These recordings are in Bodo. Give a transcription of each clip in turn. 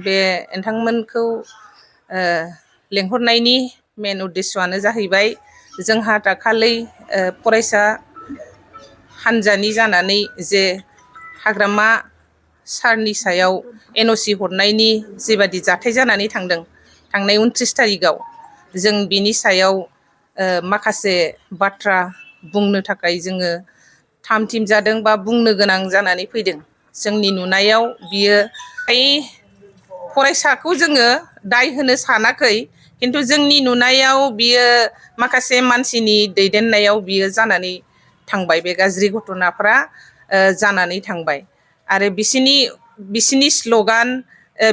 बे नोंथांमोनखौ लेंहरनायनि मेन उद्देश्यआनो जाहैबाय जोंहा दाखालि फरायसा हानजानि जानानै जे हाग्रामा सारनि सायाव NOC हरनायनि जेबादि जाथाय जानानै थांदों थांनाय 29 थारिखआव जों बिनि सायाव माखासे बाथ्रा बुंनो थाखाय जोङो थाम थिम जादों बा बुंनो गोनां जानानै फैदों। जोंनि नुनायाव बियो फरायसाखौ जोङो दाय होनो सानाखै, खिन्थु जोंनि नुनायाव बियो माखासे मानसिनि दैदेननायाव बियो जानानै थांबाय। बे गाज्रि घटनाफ्रा जानानै थांबाय आरो बिसिनि स्ल'गान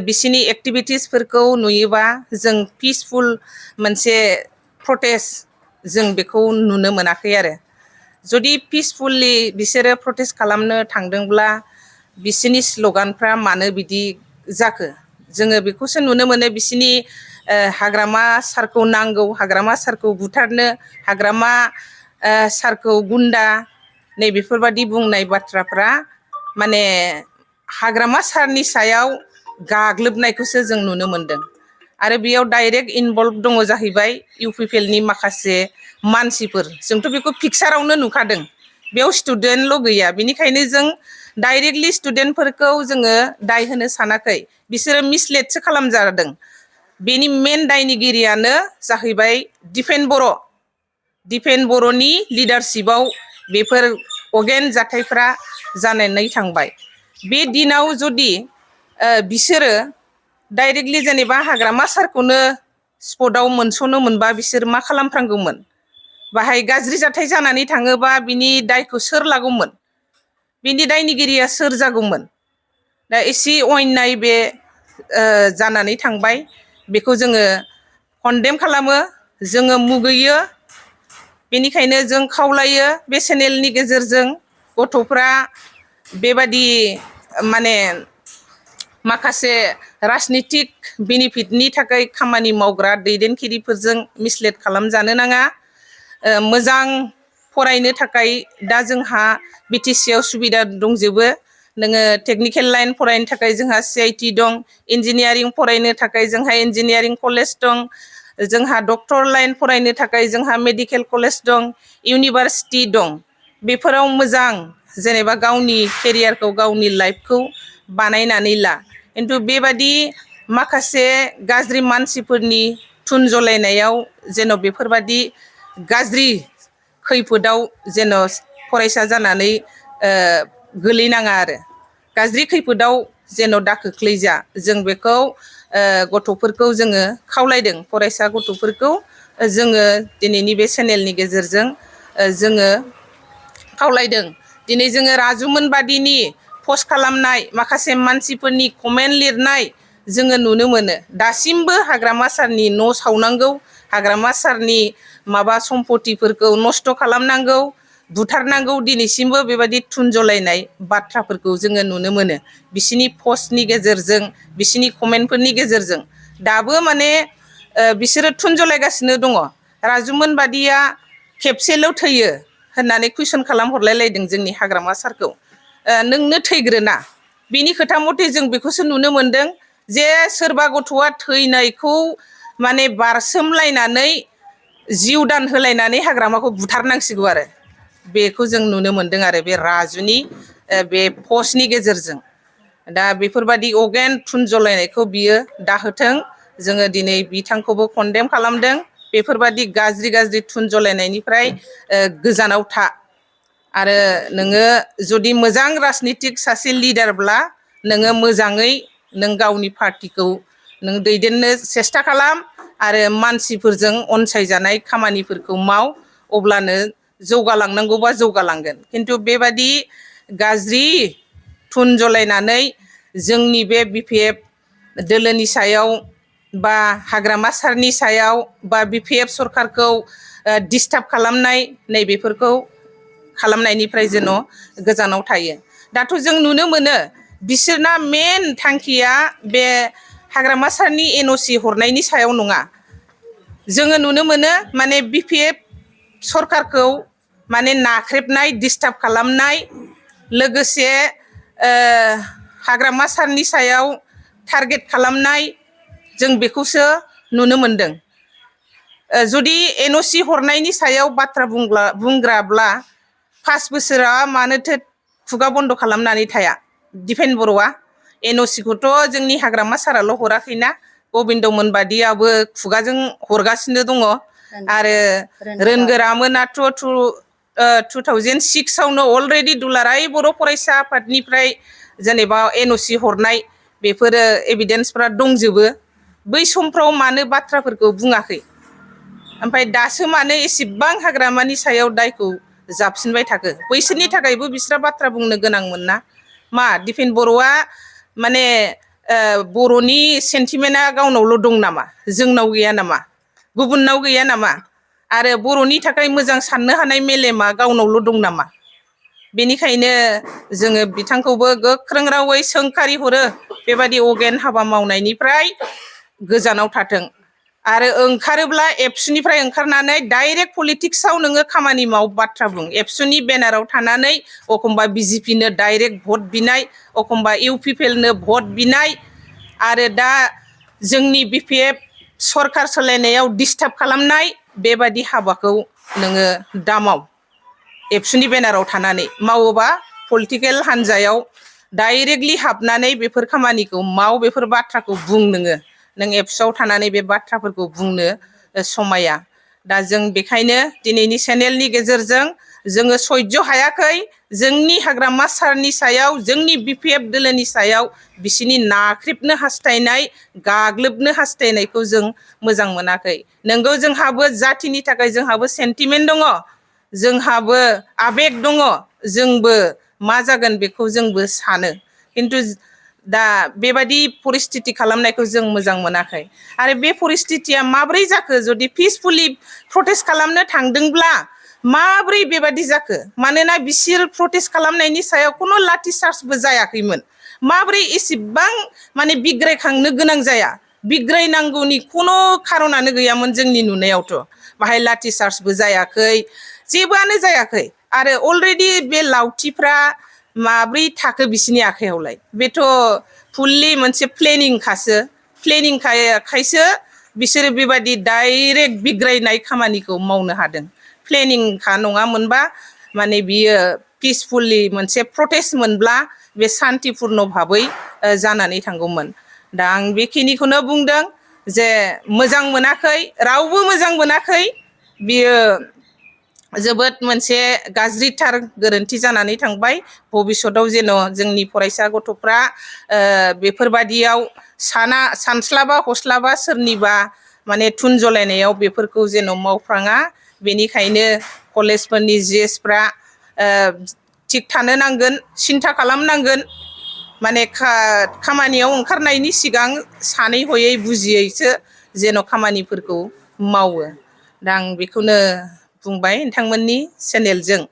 बिसिनि एक्टिभिटिसफोरखौ नुयोबा जों पिसफुल मोनसे प्रटेस्ट जों बेखौ नुनो मोनाखै आरो। जुदि पिसफुलि बिसोरो प्रटेस्ट खालामनो थांदोंब्ला बिसिनि स्ल'गानफ्रा मानो बिदि जाखो? जोङो बेखौसो नुनो मोनो बिसिनि हाग्रामा सारखौ नांगौ, हाग्रामा सारखौ बुथारनो, हाग्रामा सारखौ गुन्दा, नै बेफोरबादि बुंनाय बाथ्राफ्रा माने हाग्रामा सारनि सायाव गाग्लोबनायखौसो जों नुनो मोनदों। आरो बेयाव डाइरेक्ट इनभल्भ दङ जाहैबाय UPPLनि माखासे मानसिफोर। जोंथ' बेखौ पिक्सारावनो नुखादों, बेयाव स्टुडेन्टल' गैया। बेनिखायनो जों डाइरेक्टलि स्टुडेन्टफोरखौ जोङो दाय होनो सानाखै, बिसोरो मिसलेडसो खालामजादों। बेनि मेन दायनिगिरियानो जाहैबाय दिपेन बर'नि लिडारशिपआव बेफोर अगेन जाथायफ्रा जानानै थांबाय। बे दिनाव जुदि बिसोरो डाइरेक्टलि जेनेबा हाग्रामा सारखौनो स्पटआव मोनस'नो मोनबा बिसोर मा खालामफ्रांगौमोन? बाहाय गाज्रि जाथाय जानानै थाङोबा बिनि दायखौ सोर लागौमोन? बिनि दायनिगिरिया सोर जागौमोन? दा एसे अयनाय बे जानानै थांबाय। बेखौ जोङो कन्डेम खालामो, जोङो मुगैयो। बेनिखायनो जों खावलायो बे चेनेलनि गेजेरजों गथ'फ्रा बेबादि माने माखासे राजनितिक बेनिफिटनि थाखाय खामानि मावग्रा दैदेनगिरिफोरजों मिसलेड खालामजानो नाङा। मोजां फरायनो थाखाय दा जोंहा BTC आव सुबिदा दंजोबो। नोङो टेकनिकेल लाइन फरायनो थाखाय जोंहा CIT दं, इन्जिनियारिं फरायनो थाखाय जोंहा इन्जिनियारिं कलेज दं, जोंहा डक्टर लाइन फरायनो थाखाय जोंहा मेडिकेल कलेज दं, इउनिभारसिटि दं। बेफोराव मोजां जेनेबा गावनि केरियारखौ, गावनि लाइफखौ बानायनानै ला। खिन्थु बेबादि माखासे गाज्रि मानसिफोरनि थुनजलायनायाव जेन' बेफोरबादि गाज्रि खैफोदाव जेन' फरायसा जानानै गोलैनाङा आरो गाज्रि खैफोदाव जेन' दा खोख्लैजा, जों बेखौ गथ'फोरखौ जोङो खावलायदों। फरायसा गथ'फोरखौ जोङो दिनैनि बे चेनेलनि गेजेरजों जोङो खावलायदों। दिनै जोङो राजुमोन बादिनि पस्ट खालामनाय माखासे मानसिफोरनि कमेन्ट लिरनाय जोङो नुनो मोनो। दासिमबो हाग्रामा सारनि न' सावनांगौ, हाग्रामा सारनि माबा सम्पतिफोरखौ नस्थ' खालामनांगौ, बुथारनांगौ, दिनैसिमबो बेबायदि थुनजलायनाय बाथ्राफोरखौ जोङो नुनो मोनो। बिसिनि पस्टनि गेजेरजों, बिसिनि कमेन्टफोरनि गेजेरजों दाबो माने बिसोरो थुनजलायगासिनो दङ। राजुमोन बादिया खेबसेल' थैयो होननानै कुइसन खालामहरलायलायदों जोंनि हाग्रामा सारखौ। नोंनो थैग्रोना, बिनि खोथा मथे जों बेखौसो नुनो मोनदों जे सोरबा गथ'आ थैनायखौ माने बारसोमलायनानै जिउ दान होलायनानै हाग्रामाखौ बुथारनांसिगौ आरो बेखौ जों नुनो मोनदों आरो बे राजुनि बे पस्टनि गेजेरजों। दा बेफोरबादि अगेन थुनजलायनायखौ बियो दाहोथों। जोङो दिनै बिथांखौबो कन्डेम खालामदों। बेफोरबादि गाज्रि थुनजलायनायनिफ्राय गोजानाव था। आरो नोङो जुदि मोजां राजनितिक सासे लिडारब्ला नोङो मोजाङै नों गावनि पार्टिखौ नों दैदेननो सेस्था खालाम आरो मानसिफोरजों अनसायजानाय खामानिफोरखौ माव, अब्लानो जौगालांनांगौबा जौगालांगोन। खिन्थु बेबादि गाज्रि थुनजलायनानै जोंनि बे BPF दोलोनि सायाव बा हाग्रामा सारनि सायाव बा BPF सरखारखौ डिस्टार्ब खालामनाय, नैबेफोरखौ खालामनायनिफ्राय जेन' गोजानाव थायो। दाथ' जों नुनो मोनो बिसोरना मेन थांखिया बे हाग्रामा सारनि NOC हरनायनि सायाव नङा। जोङो नुनो मोनो माने BPF सरखारखौ माने नाख्रेबनाय, डिस्टार्ब खालामनाय, लोगोसे हाग्रामा सारनि सायाव टारगेट खालामनाय जों बेखौसो नुनो मोनदों। जुदि एनअसि हरनायनि सायाव बाथ्रा बुंग्राब्ला 5 बोसोरा मानोथो खुगा बन्द खालामनानै थाया दिपेन बर'आ? एनअसिखौथ' जोंनि हाग्रामा साराल' हराखैना, गबिन्दमोन बादियाबो खुगाजों हरगासिनो दङ। आरो रोनगोरामोनाथ' 2006 आवनो अलरेडि दुलाराय बर' फरायसा आफादनिफ्राय जेनेबा एनअसि हरनाय बेफोरो एभिडेन्सफ्रा दंजोबो। बै समफ्राव मानो बाथ्राफोरखौ बुङाखै? ओमफ्राय दासो मानो एसेबां हाग्रामानि सायाव दायखौ जाबसिनबाय थाखो? बैसोरनि थाखायबो बिस्रा बाथ्रा बुंनो गोनांमोन ना। मा दिपेन बर'आ माने बर'नि सेन्टिमेन्टआ गावनावल' दं नामा? जोंनाव गैया नामा? गुबुननाव गैया नामा? आरो बर'नि थाखाय मोजां साननो हानाय मेलेमा गावनावल' दं नामा? बेनिखायनो जोङो बिथांखौबो गोख्रों रावै सोंखारि हरो, बेबादि अगेन हाबा मावनायनिफ्राय गोजानाव थाथों। आरो ओंखारोब्ला एबसुनिफ्राय ओंखारनानै डाइरेक्ट पलिटिक्सआव नोङो खामानि माव, बाथ्रा बुं। एबसुनि बेनाराव थानानै एखमबा बिजेपिनो डाइरेक्ट भट बिनाय, एखमबा इउपिपिएलनो भट बिनाय, आरो दा जोंनि बिपिएफ सरकार सोलायनायाव डिस्टार्ब खालामनाय, बेबादि हाबाखौ नोङो दामाव। एबसुनि बेनाराव थानानै मावोबा पलिटिकेल हान्जायाव डाइरेक्टलि हाबनानै बेफोर खामानिखौ माव, बेफोर बाथ्राखौ बुं। नों एबसुआव थानानै बे बाथ्राफोरखौ बुंनो समाया। दा जों बेखायनो दिनैनि चेनेलनि गेजेरजों जोङो सह्य हायाखै जोंनि हाग्रामा सारनि सायाव, जोंनि बिपिएफ दोलोनि सायाव बिसिनि नाख्रेबनो हास्थायनाय, गाग्लोबनो हास्थायनायखौ जों मोजां मोनाखै। नोंगौ जोंहाबो जाथिनि थाखाय जोंहाबो सेन्टिमेन्ट दङ, जोंहाबो आबेग दङ, जोंबो मा जागोन बेखौ जोंबो सानो। खिन्थु दा बेबादि परिस्थिति खालामनायखौ जों मोजां मोनाखै। आरो बे परिस्थितिया माब्रै जाखो? जुदि पिसफुलि प्रटेस्ट खालामनो थांदोंब्ला माब्रै बेबादि जाखो? मानोना बिसोर प्रटेस्ट खालामनायनि सायाव खुनु लाठि चार्जबो जायाखैमोन। माब्रै एसेबां माने बिग्रायखांनो गोनां जाया? बिग्रायनांगौनि खुनु खारनानो गैयामोन जोंनि नुनायावथ'। बाहाय लाठि चार्जबो जायाखै, जेबोआनो जायाखै। आरो अलरेडि बे लावथिफ्रा माब्रै थाखो बिसिनि आखायावलाय? बेथ' फुल्लि मोनसे प्लेनिंखायसो बिसोरो बेबादि डाइरेक्ट बिग्रायनाय खामानिखौ मावनो हादों। प्लेनिंखा नङामोनबा माने बियो पिसफुलि मोनसे प्रटेस्ट मोनब्ला बे सान्तिपुर्न भाबै जानानै थांगौमोन। दा आं बेखिनिखौनो बुंदों जे मोजां मोनाखै, रावबो मोजां मोनाखै। बियो जोबोद मोनसे गाज्रिथार गोरोन्थि जानानै थांबाय। भबिष्यताव जेन' जोंनि फरायसा गथ'फ्रा बेफोरबादियाव सानस्लाबा हस्लाबा सोरनिबा माने थुनजलायनायाव बेफोरखौ जेन' मावफ्राङा। बेनिखायनो कलेजफोरनि जिएसफ्रा थिग थानो नांगोन, सिन्था खालामनांगोन। माने खामानियाव ओंखारनायनि सिगां सानै हयै बुजियैसो जेन' खामानिफोरखौ मावो। दा आं बेखौनो बुंबाय नोंथांमोननि चेनेलजों।